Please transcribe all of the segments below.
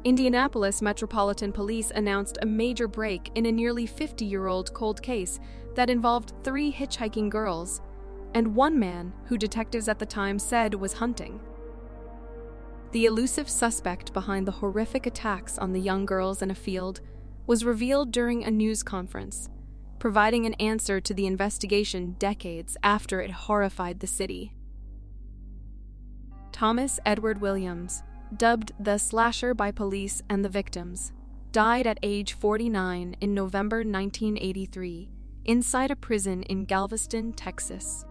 Indianapolis Metropolitan Police announced a major break in a nearly 50-year-old cold case that involved 3 hitchhiking girls and one man who detectives at the time said was hunting. The elusive suspect behind the horrific attacks on the young girls in a field was revealed during a news conference, providing an answer to the investigation decades after it horrified the city. Thomas Edward Williams, dubbed the Slasher by police and the victims, died at age 49 in November 1983 inside a prison in Galveston, Texas.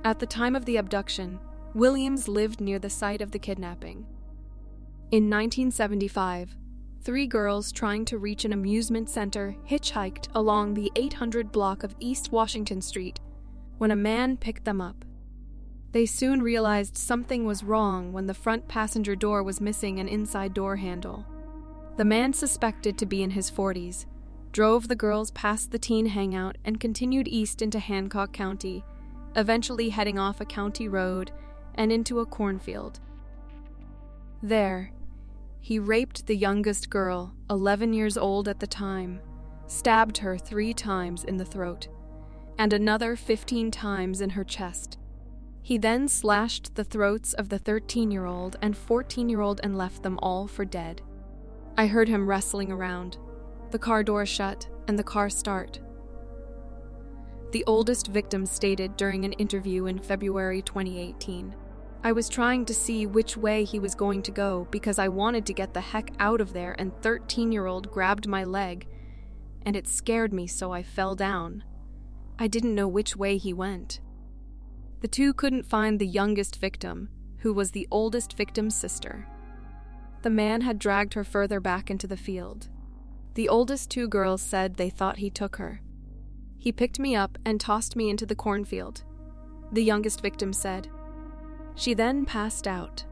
At the time of the abduction, Williams lived near the site of the kidnapping. In 1975, 3 girls trying to reach an amusement center hitchhiked along the 800 block of East Washington Street when a man picked them up. They soon realized something was wrong when the front passenger door was missing an inside door handle. The man, suspected to be in his 40s, drove the girls past the teen hangout and continued east into Hancock County, eventually heading off a county road and into a cornfield. There, he raped the youngest girl, 11 years old at the time, stabbed her 3 times in the throat, and another 15 times in her chest. He then slashed the throats of the 13-year-old and 14-year-old and left them all for dead. I heard him wrestling around, the car door shut, and the car start. The oldest victim stated during an interview in February 2018, "I was trying to see which way he was going to go because I wanted to get the heck out of there, and 13-year-old grabbed my leg, and it scared me so I fell down. I didn't know which way he went." The 2 couldn't find the youngest victim, who was the oldest victim's sister. The man had dragged her further back into the field. The oldest 2 girls said they thought he took her. "He picked me up and tossed me into the cornfield," the youngest victim said. She then passed out.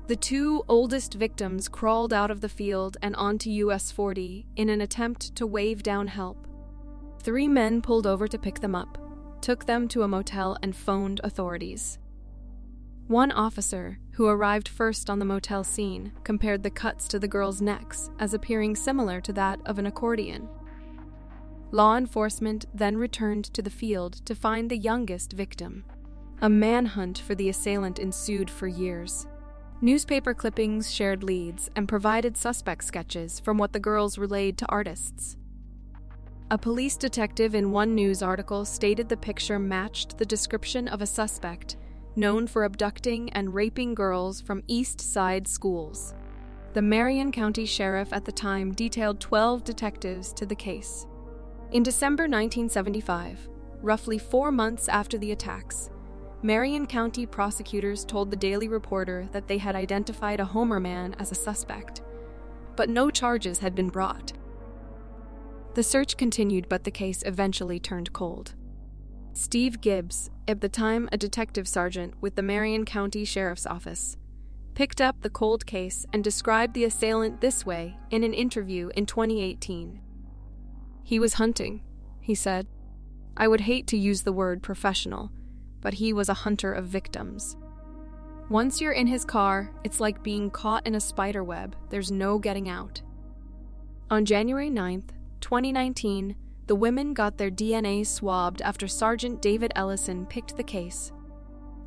The 2 oldest victims crawled out of the field and onto US 40 in an attempt to wave down help. 3 men pulled over to pick them up, took them to a motel, and phoned authorities. One officer, who arrived first on the motel scene, compared the cuts to the girls' necks as appearing similar to that of an accordion. Law enforcement then returned to the field to find the youngest victim. A manhunt for the assailant ensued for years. Newspaper clippings shared leads and provided suspect sketches from what the girls relayed to artists. A police detective in one news article stated the picture matched the description of a suspect known for abducting and raping girls from East Side schools. The Marion County Sheriff at the time detailed 12 detectives to the case. In December 1975, roughly 4 months after the attacks, Marion County prosecutors told the Daily Reporter that they had identified a Homer man as a suspect, but no charges had been brought. The search continued, but the case eventually turned cold. Steve Gibbs, at the time a detective sergeant with the Marion County Sheriff's Office, picked up the cold case and described the assailant this way in an interview in 2018. "He was hunting," he said. "I would hate to use the word professional, but he was a hunter of victims. Once you're in his car, it's like being caught in a spider web. There's no getting out." On January 9th, 2019, the women got their DNA swabbed after Sergeant David Ellison picked the case.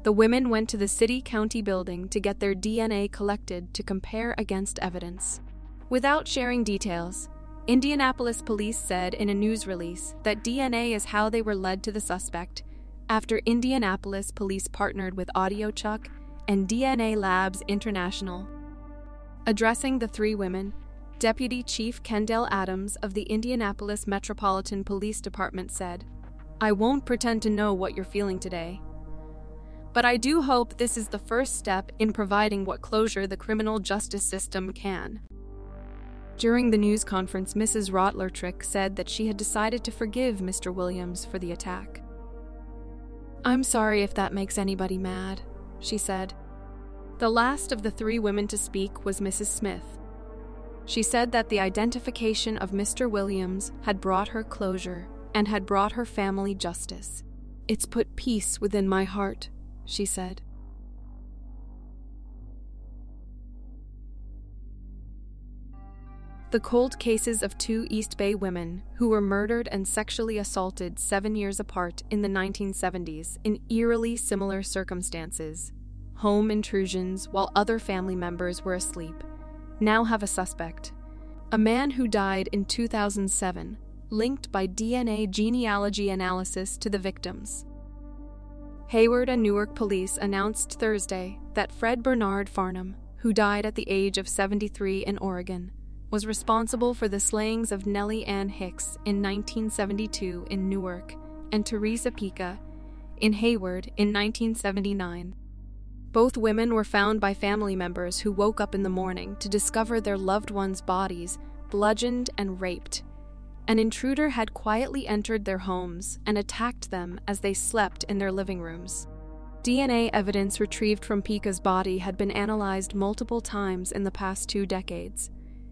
The women went to the city-county building to get their DNA collected to compare against evidence. Without sharing details, Indianapolis police said in a news release that DNA is how they were led to the suspect after Indianapolis police partnered with AudioChuck and DNA Labs International. Addressing the 3 women, Deputy Chief Kendall Adams of the Indianapolis Metropolitan Police Department said, "I won't pretend to know what you're feeling today, but I do hope this is the first step in providing what closure the criminal justice system can." During the news conference, Mrs. Rotlertrick said that she had decided to forgive Mr. Williams for the attack. "I'm sorry if that makes anybody mad," she said. The last of the 3 women to speak was Mrs. Smith. She said that the identification of Mr. Williams had brought her closure and had brought her family justice. "It's put peace within my heart," she said. The cold cases of two East Bay women who were murdered and sexually assaulted 7 years apart in the 1970s in eerily similar circumstances, home intrusions while other family members were asleep, now have a suspect. A man who died in 2007, linked by DNA genealogy analysis to the victims. Hayward and Newark police announced Thursday that Fred Bernard Farnham, who died at the age of 73 in Oregon, was responsible for the slayings of Nellie Ann Hicks in 1972 in Newark and Theresa Pica in Hayward in 1979. Both women were found by family members who woke up in the morning to discover their loved ones' bodies bludgeoned and raped. An intruder had quietly entered their homes and attacked them as they slept in their living rooms. DNA evidence retrieved from Pica's body had been analyzed multiple times in the past 2 decades,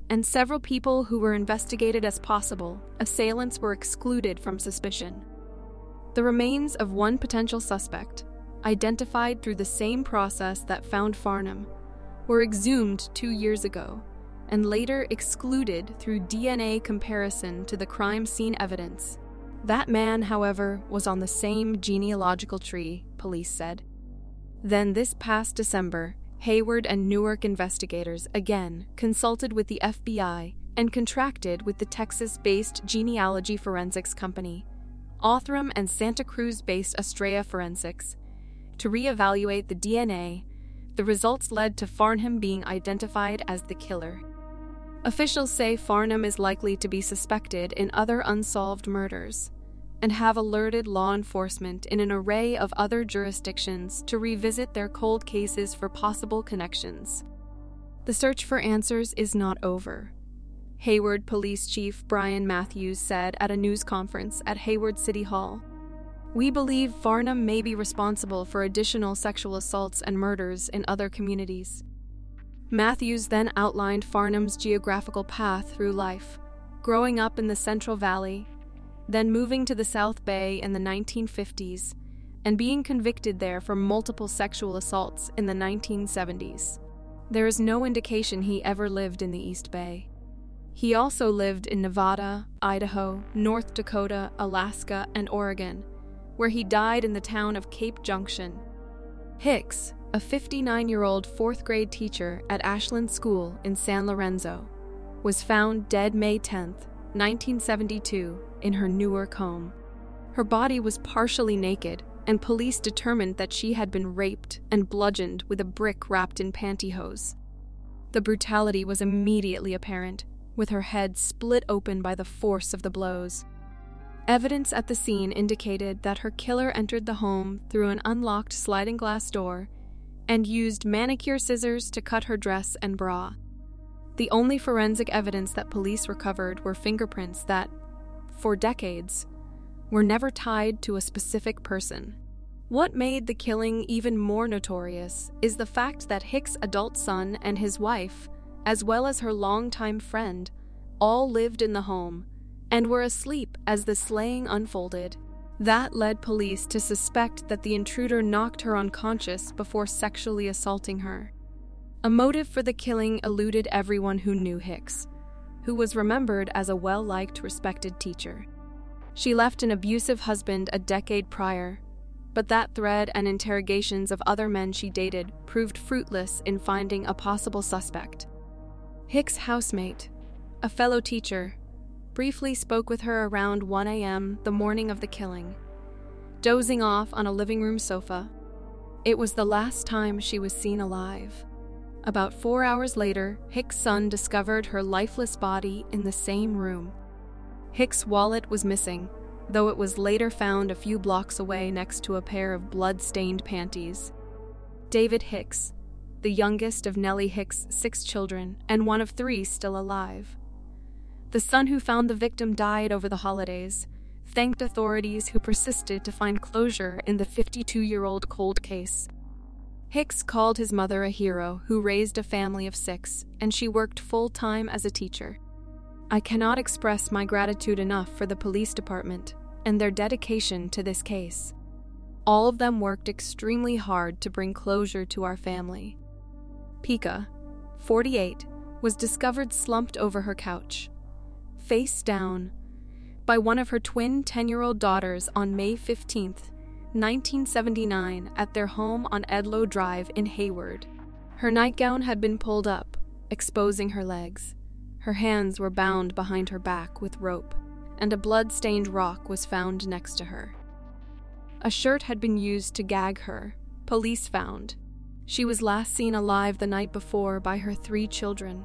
and several people who were investigated as possible assailants were excluded from suspicion. The remains of one potential suspect, identified through the same process that found Farnham, were exhumed 2 years ago and later excluded through DNA comparison to the crime scene evidence. That man, however, was on the same genealogical tree, police said. Then this past December, Hayward and Newark investigators again consulted with the FBI and contracted with the Texas-based genealogy forensics company, Othram and Santa Cruz-based Estrella Forensics, to reevaluate the DNA. The results led to Farnham being identified as the killer. Officials say Farnham is likely to be suspected in other unsolved murders and have alerted law enforcement in an array of other jurisdictions to revisit their cold cases for possible connections. The search for answers is not over. Hayward Police Chief Brian Matthews said at a news conference at Hayward City Hall, "We believe Farnham may be responsible for additional sexual assaults and murders in other communities." Matthews then outlined Farnham's geographical path through life, growing up in the Central Valley, then moving to the South Bay in the 1950s, and being convicted there for multiple sexual assaults in the 1970s. There is no indication he ever lived in the East Bay. He also lived in Nevada, Idaho, North Dakota, Alaska, and Oregon, where he died in the town of Cape Junction. Hicks, a 59-year-old fourth-grade teacher at Ashland School in San Lorenzo, was found dead May 10, 1972, in her Newark home. Her body was partially naked, and police determined that she had been raped and bludgeoned with a brick wrapped in pantyhose. The brutality was immediately apparent, with her head split open by the force of the blows. Evidence at the scene indicated that her killer entered the home through an unlocked sliding glass door and used manicure scissors to cut her dress and bra. The only forensic evidence that police recovered were fingerprints that, for decades, were never tied to a specific person. What made the killing even more notorious is the fact that Hicks' adult son and his wife, as well as her longtime friend, all lived in the home and were asleep as the slaying unfolded. That led police to suspect that the intruder knocked her unconscious before sexually assaulting her. A motive for the killing eluded everyone who knew Hicks, who was remembered as a well-liked, respected teacher. She left an abusive husband a decade prior, but that thread and interrogations of other men she dated proved fruitless in finding a possible suspect. Hicks' housemate, a fellow teacher, briefly spoke with her around 1 a.m. the morning of the killing, dozing off on a living room sofa. It was the last time she was seen alive. About 4 hours later, Hicks' son discovered her lifeless body in the same room. Hicks' wallet was missing, though it was later found a few blocks away next to a pair of blood-stained panties. David Hicks, the youngest of Nellie Hicks' 6 children and one of 3 still alive. The son who found the victim died over the holidays, thanked authorities who persisted to find closure in the 52-year-old cold case. Hicks called his mother a hero who raised a family of 6, and she worked full-time as a teacher. "I cannot express my gratitude enough for the police department and their dedication to this case. All of them worked extremely hard to bring closure to our family." Pica, 48, was discovered slumped over her couch, face down, by one of her twin 10-year-old daughters on May 15, 1979, at their home on Edlow Drive in Hayward. Her nightgown had been pulled up, exposing her legs. Her hands were bound behind her back with rope, and a blood-stained rock was found next to her. A shirt had been used to gag her, police found. She was last seen alive the night before by her 3 children.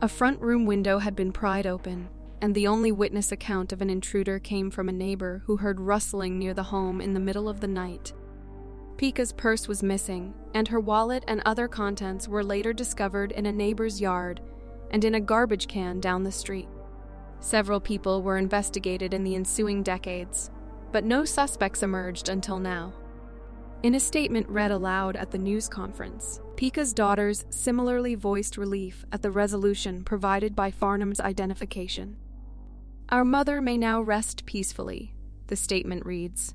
A front room window had been pried open, and the only witness account of an intruder came from a neighbor who heard rustling near the home in the middle of the night. Pica's purse was missing, and her wallet and other contents were later discovered in a neighbor's yard and in a garbage can down the street. Several people were investigated in the ensuing decades, but no suspects emerged until now. In a statement read aloud at the news conference, Pica's daughters similarly voiced relief at the resolution provided by Farnham's identification. "Our mother may now rest peacefully," the statement reads.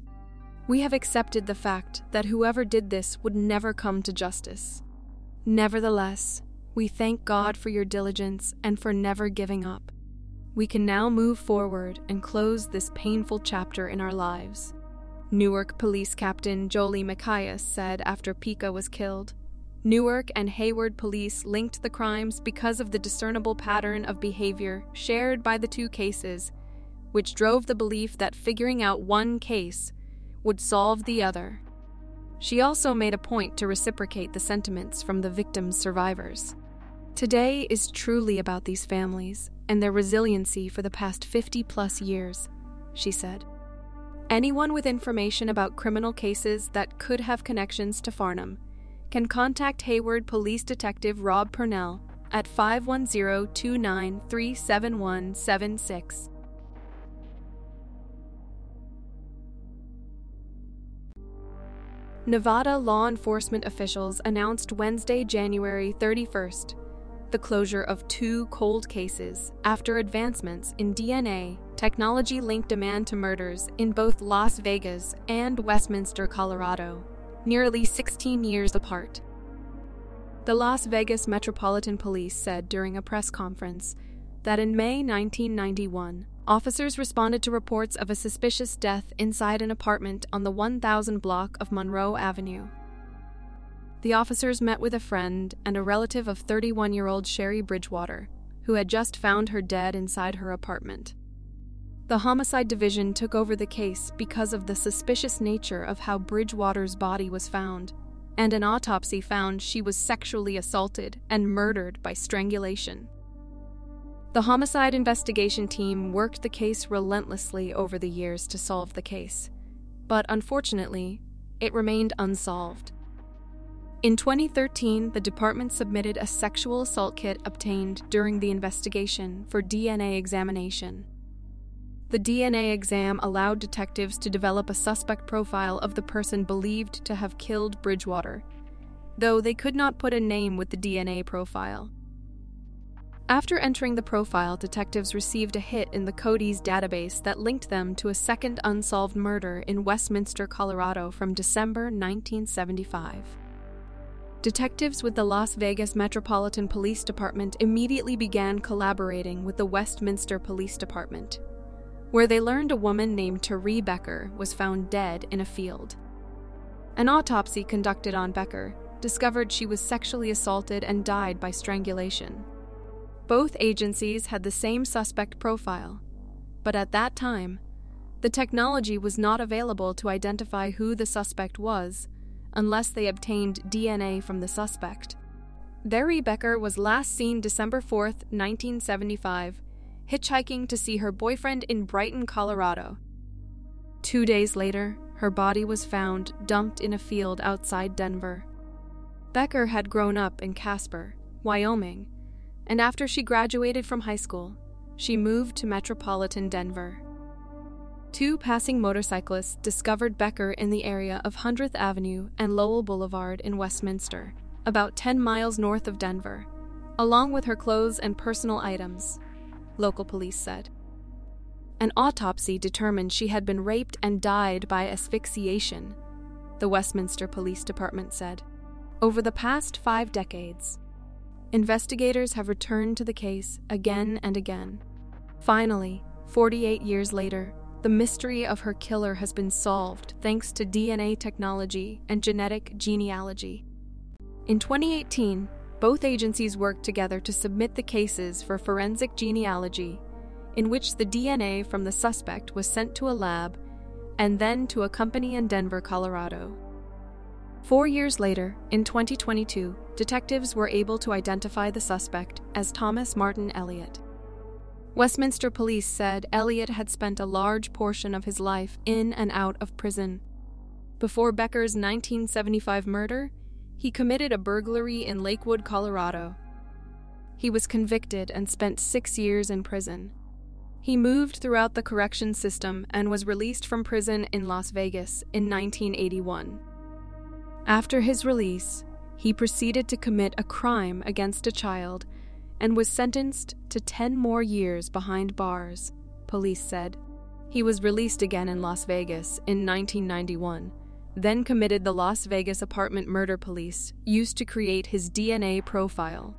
"We have accepted the fact that whoever did this would never come to justice. Nevertheless, we thank God for your diligence and for never giving up. We can now move forward and close this painful chapter in our lives," Newark Police Captain Jolie Macias said after Pica was killed. Newark and Hayward police linked the crimes because of the discernible pattern of behavior shared by the 2 cases, which drove the belief that figuring out one case would solve the other. She also made a point to reciprocate the sentiments from the victims' survivors. "Today is truly about these families and their resiliency for the past 50-plus years," she said. "Anyone with information about criminal cases that could have connections to Farnham can contact Hayward Police Detective Rob Purnell at 510-293-7176. Nevada law enforcement officials announced Wednesday, January 31st, the closure of 2 cold cases after advancements in DNA technology linked a man to murders in both Las Vegas and Westminster, Colorado, nearly 16 years apart. The Las Vegas Metropolitan Police said during a press conference that in May 1991, officers responded to reports of a suspicious death inside an apartment on the 1000 block of Monroe Avenue. The officers met with a friend and a relative of 31-year-old Sherry Bridgewater, who had just found her dead inside her apartment. The Homicide Division took over the case because of the suspicious nature of how Bridgewater's body was found, and an autopsy found she was sexually assaulted and murdered by strangulation. The homicide investigation team worked the case relentlessly over the years to solve the case, but unfortunately, it remained unsolved. In 2013, the department submitted a sexual assault kit obtained during the investigation for DNA examination. The DNA exam allowed detectives to develop a suspect profile of the person believed to have killed Bridgewater, though they could not put a name with the DNA profile. After entering the profile, detectives received a hit in the Cody's database that linked them to a second unsolved murder in Westminster, Colorado from December 1975. Detectives with the Las Vegas Metropolitan Police Department immediately began collaborating with the Westminster Police Department, where they learned a woman named Teree Becker was found dead in a field. An autopsy conducted on Becker discovered she was sexually assaulted and died by strangulation. Both agencies had the same suspect profile, but at that time, the technology was not available to identify who the suspect was unless they obtained DNA from the suspect. Teree Becker was last seen December 4, 1975, hitchhiking to see her boyfriend in Brighton, Colorado. 2 days later, her body was found dumped in a field outside Denver. Becker had grown up in Casper, Wyoming, and after she graduated from high school, she moved to metropolitan Denver. 2 passing motorcyclists discovered Becker in the area of 100th Avenue and Lowell Boulevard in Westminster, about 10 miles north of Denver, along with her clothes and personal items, local police said. An autopsy determined she had been raped and died by asphyxiation, the Westminster Police Department said. Over the past 5 decades, investigators have returned to the case again and again. Finally, 48 years later, the mystery of her killer has been solved thanks to DNA technology and genetic genealogy. In 2018, both agencies worked together to submit the cases for forensic genealogy, in which the DNA from the suspect was sent to a lab and then to a company in Denver, Colorado. 4 years later, in 2022, detectives were able to identify the suspect as Thomas Martin Elliott. Westminster police said Elliott had spent a large portion of his life in and out of prison. Before Becker's 1975 murder, he committed a burglary in Lakewood, Colorado. He was convicted and spent 6 years in prison. He moved throughout the correction system and was released from prison in Las Vegas in 1981. After his release, he proceeded to commit a crime against a child and was sentenced to 10 more years behind bars, police said. He was released again in Las Vegas in 1991, then committed the Las Vegas apartment murder police used to create his DNA profile.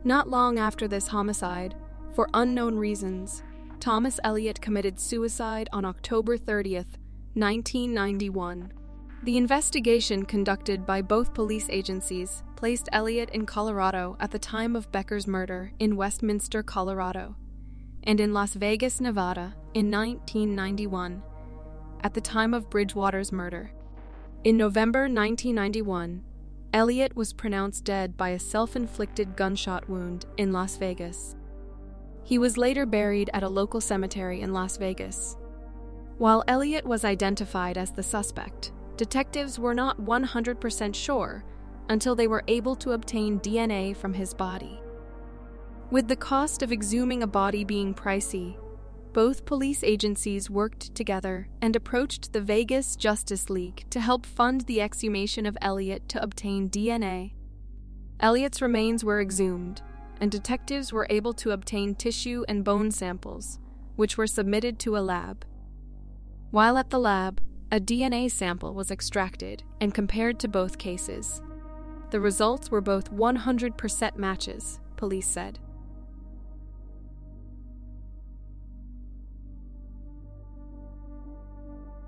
Not long after this homicide, for unknown reasons, Thomas Elliott committed suicide on October 30th, 1991. The investigation conducted by both police agencies placed Elliott in Colorado at the time of Becker's murder in Westminster, Colorado, and in Las Vegas, Nevada in 1991, at the time of Bridgewater's murder. In November 1991, Elliott was pronounced dead by a self-inflicted gunshot wound in Las Vegas. He was later buried at a local cemetery in Las Vegas. While Elliott was identified as the suspect, detectives were not 100% sure until they were able to obtain DNA from his body. With the cost of exhuming a body being pricey, both police agencies worked together and approached the Vegas Justice League to help fund the exhumation of Elliott to obtain DNA. Elliott's remains were exhumed, and detectives were able to obtain tissue and bone samples, which were submitted to a lab. While at the lab, a DNA sample was extracted and compared to both cases. The results were both 100% matches, police said.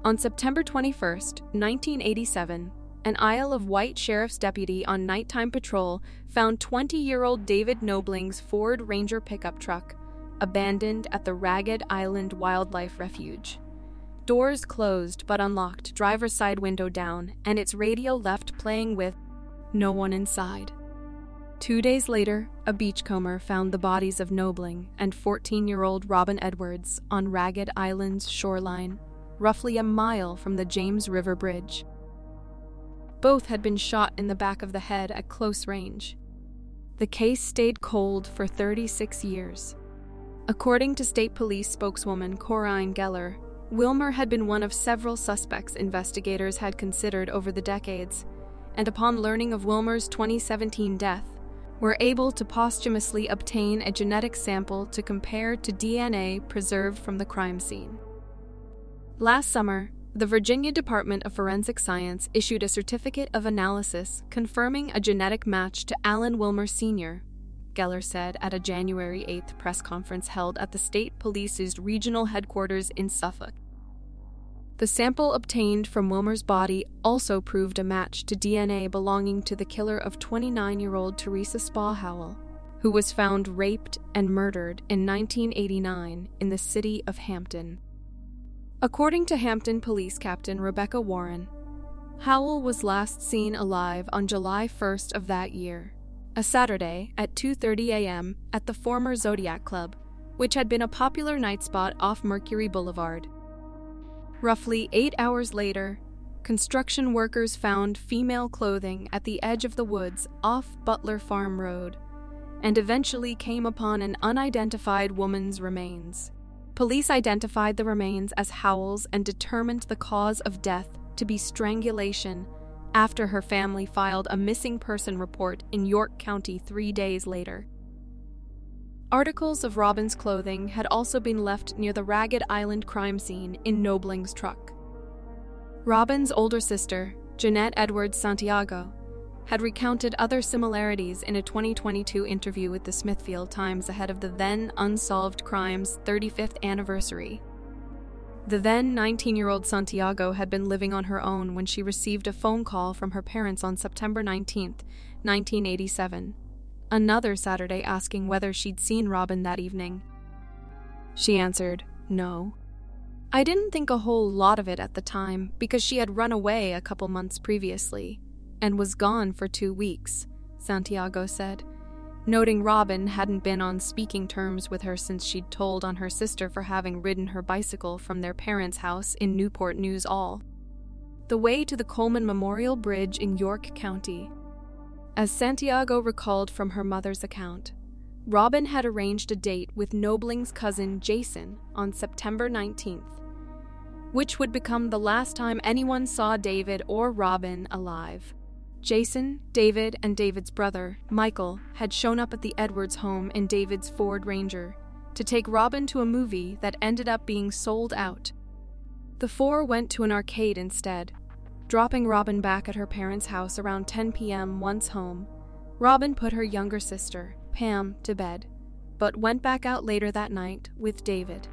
On September 21, 1987, an Isle of Wight sheriff's deputy on nighttime patrol found 20-year-old David Knobling's Ford Ranger pickup truck abandoned at the Ragged Island Wildlife Refuge. Doors closed but unlocked, driver's side window down, and its radio left playing with no one inside. 2 days later, a beachcomber found the bodies of Knobling and 14-year-old Robin Edwards on Ragged Island's shoreline, roughly a mile from the James River Bridge. Both had been shot in the back of the head at close range. The case stayed cold for 36 years. According to state police spokeswoman Corinne Geller, Wilmer had been one of several suspects investigators had considered over the decades, and upon learning of Wilmer's 2017 death, were able to posthumously obtain a genetic sample to compare to DNA preserved from the crime scene. Last summer, the Virginia Department of Forensic Science issued a certificate of analysis confirming a genetic match to Alan Wilmer Sr., Geller said at a January 8th press conference held at the state police's regional headquarters in Suffolk. The sample obtained from Wilmer's body also proved a match to DNA belonging to the killer of 29-year-old Theresa Howell, who was found raped and murdered in 1989 in the city of Hampton. According to Hampton Police Captain Rebecca Warren, Howell was last seen alive on July 1st of that year, a Saturday at 2:30 a.m. at the former Zodiac Club, which had been a popular night spot off Mercury Boulevard. Roughly 8 hours later, construction workers found female clothing at the edge of the woods off Butler Farm Road, and eventually came upon an unidentified woman's remains. Police identified the remains as Howell's and determined the cause of death to be strangulation after her family filed a missing person report in York County 3 days later. Articles of Robin's clothing had also been left near the Ragged Island crime scene in Knobling's truck. Robin's older sister, Jeanette Edwards Santiago, had recounted other similarities in a 2022 interview with the Smithfield Times ahead of the then Unsolved Crimes 35th anniversary. The then 19-year-old Santiago had been living on her own when she received a phone call from her parents on September 19, 1987, another Saturday, asking whether she'd seen Robin that evening. She answered, "No." "I didn't think a whole lot of it at the time because she had run away a couple months previously and was gone for 2 weeks," Santiago said, noting Robin hadn't been on speaking terms with her since she'd told on her sister for having ridden her bicycle from their parents' house in Newport News All the way to the Coleman Memorial Bridge in York County. As Santiago recalled from her mother's account, Robin had arranged a date with Knobling's cousin Jason on September 19th, which would become the last time anyone saw David or Robin alive. Jason, David, and David's brother, Michael, had shown up at the Edwards home in David's Ford Ranger to take Robin to a movie that ended up being sold out. The four went to an arcade instead, dropping Robin back at her parents' house around 10 p.m. Once home, Robin put her younger sister, Pam, to bed, but went back out later that night with David.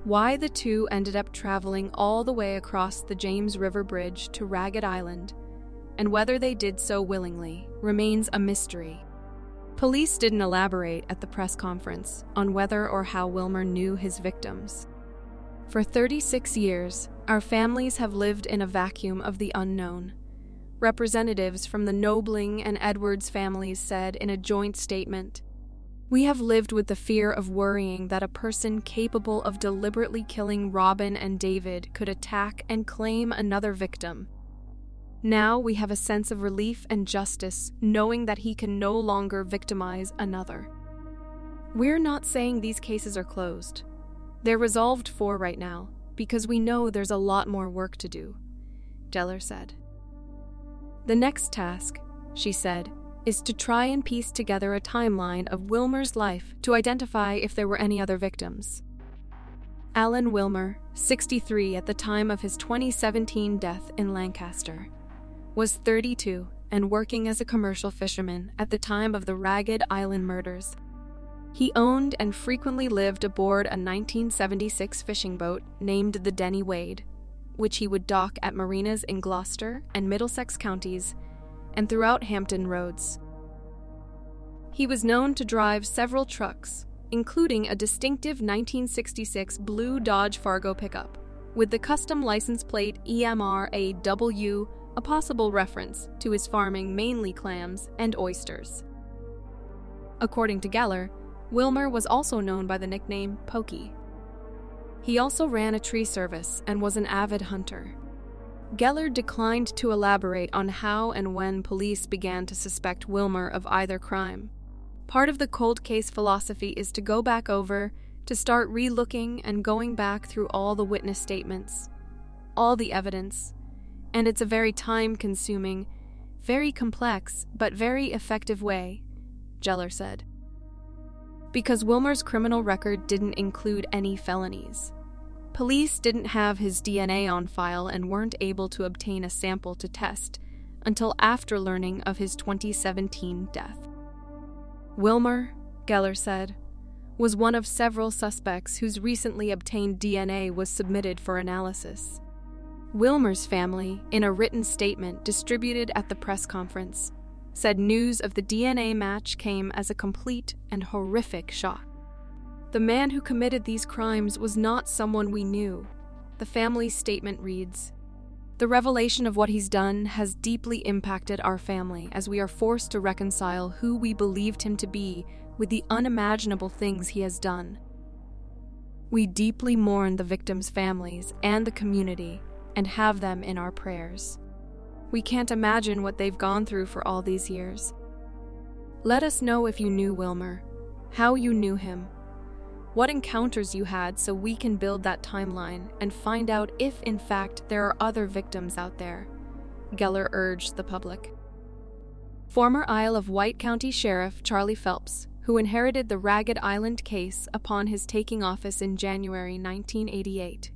Why the two ended up traveling all the way across the James River Bridge to Ragged Island, and whether they did so willingly, remains a mystery. Police didn't elaborate at the press conference on whether or how Wilmer knew his victims. For 36 years, our families have lived in a vacuum of the unknown, representatives from the Knobling and Edwards families said in a joint statement. "We have lived with the fear of worrying that a person capable of deliberately killing Robin and David could attack and claim another victim. Now we have a sense of relief and justice, knowing that he can no longer victimize another. We're not saying these cases are closed. They're resolved for right now, because we know there's a lot more work to do," Deller said. "The next task," she said, "is to try and piece together a timeline of Wilmer's life to identify if there were any other victims." Alan Wilmer, 63 at the time of his 2017 death in Lancaster, was 32 and working as a commercial fisherman at the time of the Ragged Island murders. He owned and frequently lived aboard a 1976 fishing boat named the Denny Wade, which he would dock at marinas in Gloucester and Middlesex counties and throughout Hampton Roads. He was known to drive several trucks, including a distinctive 1966 blue Dodge Fargo pickup, with the custom license plate EMRAW, a possible reference to his farming mainly clams and oysters. According to Geller, Wilmer was also known by the nickname Pokey. He also ran a tree service and was an avid hunter. Geller declined to elaborate on how and when police began to suspect Wilmer of either crime. Part of the cold case philosophy is to go back over, to start re-looking and going back through all the witness statements, all the evidence, and it's a very time-consuming, very complex, but very effective way, Geller said. Because Wilmer's criminal record didn't include any felonies. Police didn't have his DNA on file and weren't able to obtain a sample to test until after learning of his 2017 death. Wilmer, Geller said, was one of several suspects whose recently obtained DNA was submitted for analysis. Wilmer's family, in a written statement distributed at the press conference, said news of the DNA match came as a complete and horrific shock. "The man who committed these crimes was not someone we knew," the family's statement reads. "The revelation of what he's done has deeply impacted our family as we are forced to reconcile who we believed him to be with the unimaginable things he has done. We deeply mourn the victims' families and the community and have them in our prayers. We can't imagine what they've gone through for all these years. Let us know if you knew Wilmer, how you knew him, what encounters you had so we can build that timeline and find out if, in fact, there are other victims out there," Geller urged the public. Former Isle of Wight County Sheriff Charlie Phelps, who inherited the Ragged Island case upon his taking office in January 1988.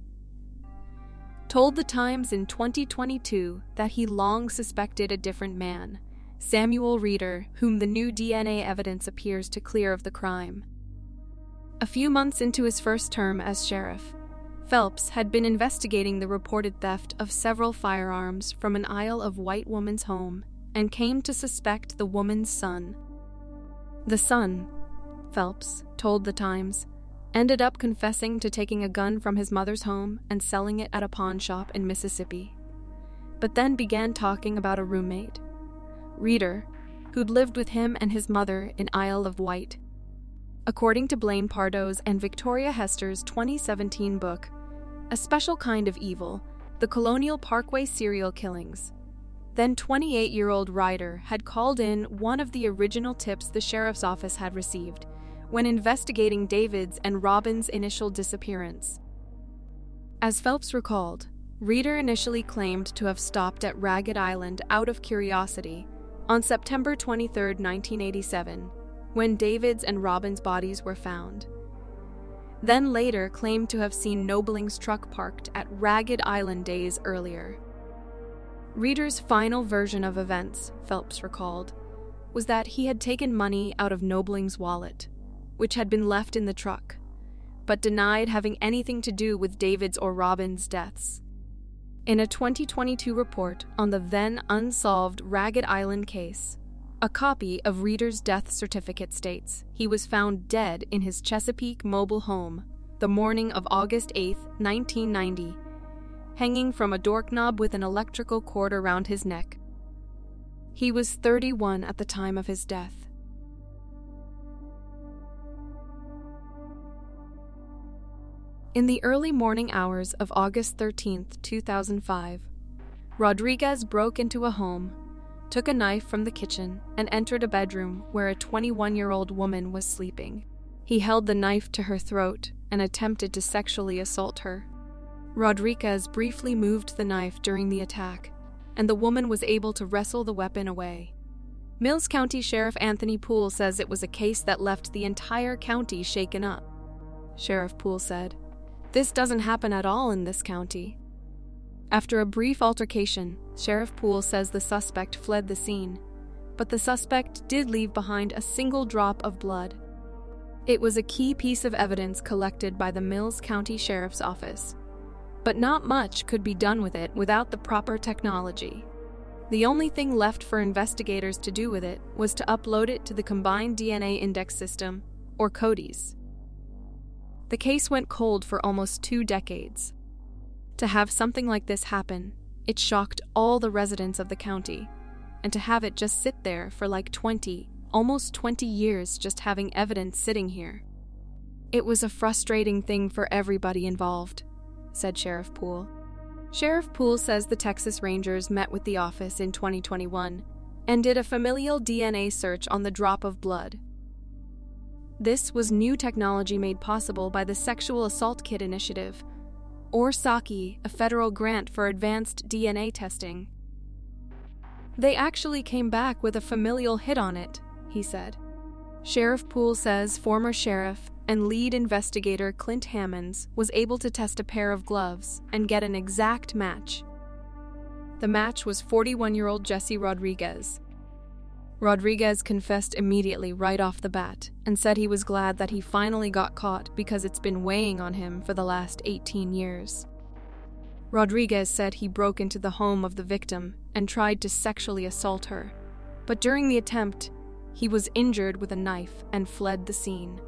told The Times in 2022 that he long suspected a different man, Samuel Reeder, whom the new DNA evidence appears to clear of the crime. A few months into his first term as sheriff, Phelps had been investigating the reported theft of several firearms from an Isle of Wight woman's home and came to suspect the woman's son. The son, Phelps told The Times, ended up confessing to taking a gun from his mother's home and selling it at a pawn shop in Mississippi, but then began talking about a roommate, Reeder, who'd lived with him and his mother in Isle of Wight. According to Blaine Pardoe's and Victoria Hester's 2017 book, A Special Kind of Evil, The Colonial Parkway Serial Killings, then 28-year-old Ryder had called in one of the original tips the sheriff's office had received when investigating David's and Robin's initial disappearance. As Phelps recalled, Reeder initially claimed to have stopped at Ragged Island out of curiosity on September 23, 1987, when David's and Robin's bodies were found. Then later claimed to have seen Knobling's truck parked at Ragged Island days earlier. Reeder's final version of events, Phelps recalled, was that he had taken money out of Knobling's wallet, which had been left in the truck, but denied having anything to do with David's or Robin's deaths. In a 2022 report on the then unsolved Ragged Island case, a copy of Reeder's death certificate states he was found dead in his Chesapeake mobile home the morning of August 8, 1990, hanging from a doorknob with an electrical cord around his neck. He was 31 at the time of his death. In the early morning hours of August 13, 2005, Rodriguez broke into a home, took a knife from the kitchen, and entered a bedroom where a 21-year-old woman was sleeping. He held the knife to her throat and attempted to sexually assault her. Rodriguez briefly moved the knife during the attack, and the woman was able to wrestle the weapon away. Mills County Sheriff Anthony Poole says it was a case that left the entire county shaken up. Sheriff Poole said, "This doesn't happen at all in this county." After a brief altercation, Sheriff Poole says the suspect fled the scene, but the suspect did leave behind a single drop of blood. It was a key piece of evidence collected by the Mills County Sheriff's Office, but not much could be done with it without the proper technology. The only thing left for investigators to do with it was to upload it to the Combined DNA Index System, or CODIS. The case went cold for almost 2 decades. To have something like this happen, it shocked all the residents of the county, and to have it just sit there for like almost 20 years just having evidence sitting here. It was a frustrating thing for everybody involved, said Sheriff Poole. Sheriff Poole says the Texas Rangers met with the office in 2021 and did a familial DNA search on the drop of blood. This was new technology made possible by the Sexual Assault Kit Initiative, or SAKI, a federal grant for advanced DNA testing. They actually came back with a familial hit on it, he said. Sheriff Poole says former sheriff and lead investigator Clint Hammonds was able to test a pair of gloves and get an exact match. The match was 41-year-old Jessie Rodriguez. Rodriguez confessed immediately right off the bat and said he was glad that he finally got caught because it's been weighing on him for the last 18 years. Rodriguez said he broke into the home of the victim and tried to sexually assault her, but during the attempt, he was injured with a knife and fled the scene.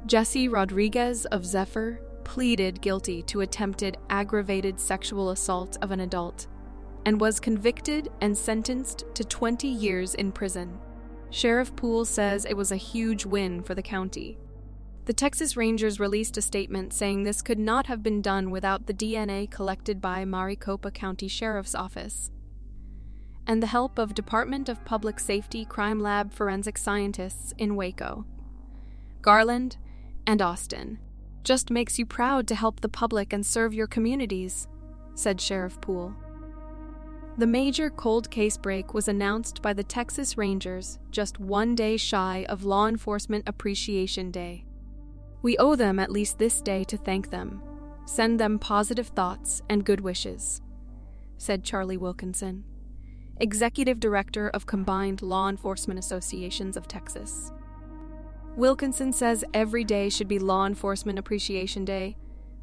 Jessie Rodriguez of Zephyr pleaded guilty to attempted aggravated sexual assault of an adult and was convicted and sentenced to 20 years in prison. Sheriff Poole says it was a huge win for the county. The Texas Rangers released a statement saying this could not have been done without the DNA collected by Maricopa County Sheriff's Office and the help of Department of Public Safety Crime Lab forensic scientists in Waco, Garland, and Austin. Just makes you proud to help the public and serve your communities, said Sheriff Poole. The major cold case break was announced by the Texas Rangers just 1 day shy of Law Enforcement Appreciation Day. "We owe them at least this day to thank them," Send them positive thoughts and good wishes," said Charlie Wilkinson, Executive Director of Combined Law Enforcement Associations of Texas. Wilkinson says every day should be Law Enforcement Appreciation Day,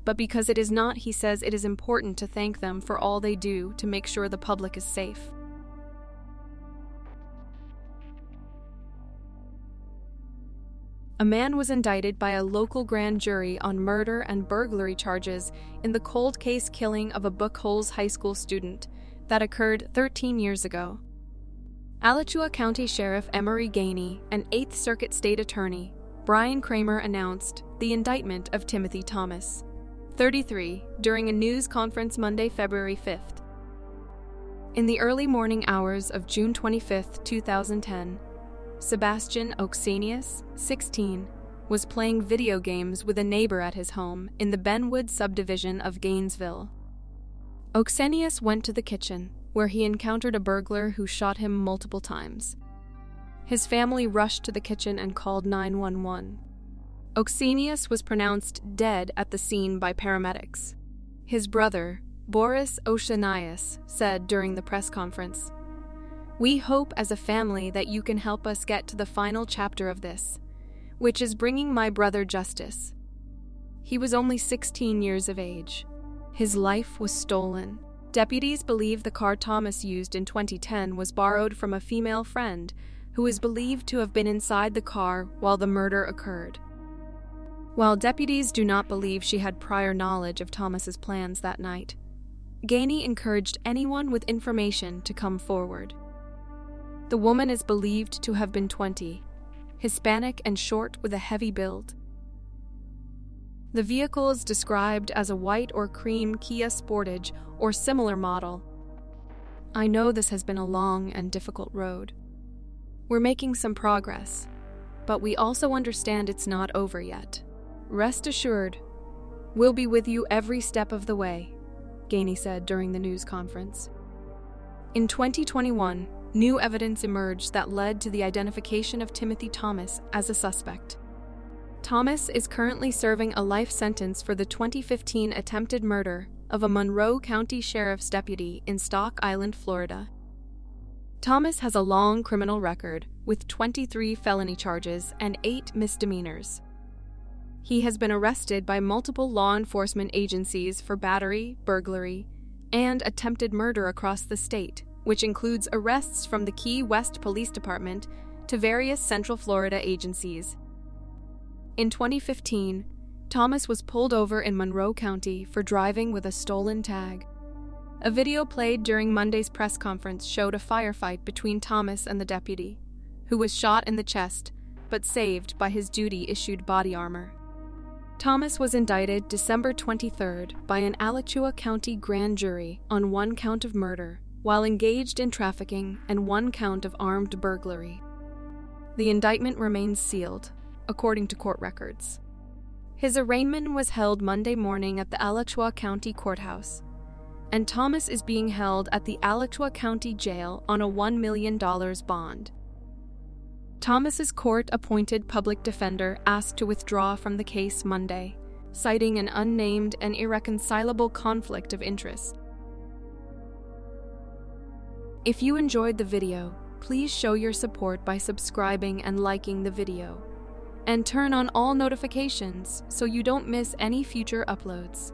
but because it is not, he says it is important to thank them for all they do to make sure the public is safe. A man was indicted by a local grand jury on murder and burglary charges in the cold case killing of a Buchholz High School student that occurred 13 years ago. Alachua County Sheriff Emery Gainey and 8th Circuit State Attorney Brian Kramer announced the indictment of Timothy Thomas, 33, during a news conference Monday, February 5th. In the early morning hours of June 25, 2010, Sebastian Oxenius, 16, was playing video games with a neighbor at his home in the Benwood subdivision of Gainesville. Oxenius went to the kitchen, where he encountered a burglar who shot him multiple times. His family rushed to the kitchen and called 911. Oxenius was pronounced dead at the scene by paramedics. His brother, Boris Oxenius, said during the press conference, "We hope as a family that you can help us get to the final chapter of this, which is bringing my brother justice." He was only 16 years of age. His life was stolen. Deputies believe the car Thomas used in 2010 was borrowed from a female friend who is believed to have been inside the car while the murder occurred. While deputies do not believe she had prior knowledge of Thomas's plans that night, Gainey encouraged anyone with information to come forward. The woman is believed to have been 20, Hispanic and short with a heavy build. The vehicle is described as a white or cream Kia Sportage or similar model. "I know this has been a long and difficult road. We're making some progress, but we also understand it's not over yet. Rest assured, we'll be with you every step of the way," Gainey said during the news conference. In 2021, new evidence emerged that led to the identification of Timothy Thomas as a suspect. Thomas is currently serving a life sentence for the 2015 attempted murder of a Monroe County Sheriff's deputy in Stock Island, Florida. Thomas has a long criminal record with 23 felony charges and 8 misdemeanors. He has been arrested by multiple law enforcement agencies for battery, burglary, and attempted murder across the state, which includes arrests from the Key West Police Department to various Central Florida agencies. In 2015, Thomas was pulled over in Monroe County for driving with a stolen tag. A video played during Monday's press conference showed a firefight between Thomas and the deputy, who was shot in the chest but saved by his duty-issued body armor. Thomas was indicted December 23rd by an Alachua County grand jury on 1 count of murder while engaged in trafficking and 1 count of armed burglary. The indictment remains sealed, according to court records. His arraignment was held Monday morning at the Alachua County Courthouse, and Thomas is being held at the Alachua County Jail on a $1 million bond. Thomas's court-appointed public defender asked to withdraw from the case Monday, citing an unnamed and irreconcilable conflict of interest. If you enjoyed the video, please show your support by subscribing and liking the video, and turn on all notifications so you don't miss any future uploads.